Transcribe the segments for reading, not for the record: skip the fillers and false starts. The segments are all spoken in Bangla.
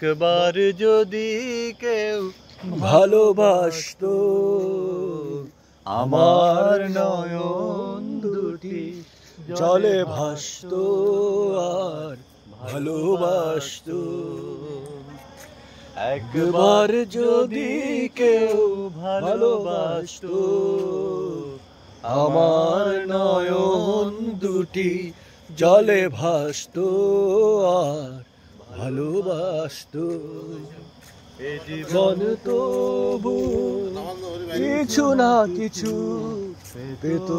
একবার যদি কেউ ভালোবাসতো আমার নয়ন দুটি জলে ভাসতো আর ভালোবাসতো। একবার যদি কেউ ভালোবাসতো আমার নয়ন দুটি জলে ভাসতো আর ভালোবাসতো। এ জীবন তবু কিছু না কিছু পেত,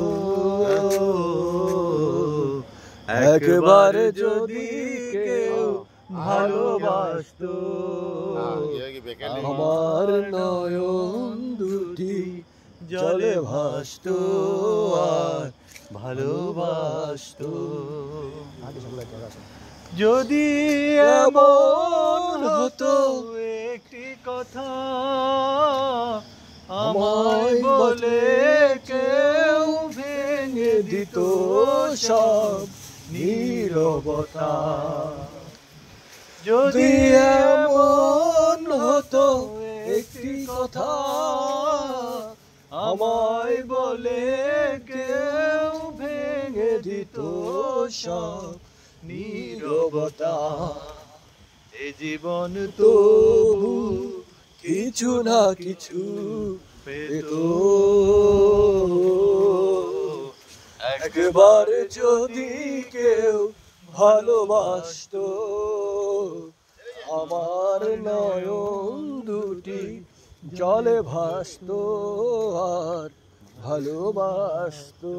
একবার যদি কেউ ভালোবাসতো আমার নয়ন দুটি জলে ভাসতো আর ভালোবাসতো। যদি এমন হতো একটি কথা আমায় বলে কেউ ভেঙে দিত সব নীরবতা। যদি এমন হতো একটি কথা আমায় বলে কেউ ভেঙে দিত সব নীরবতা। এ জীবন তবু কিছু না কিছু পেত, একবার যদি কেউ ভালোবাসতো আমার নয়ন দুটি জলে ভাসতো আর ভালোবাসতো।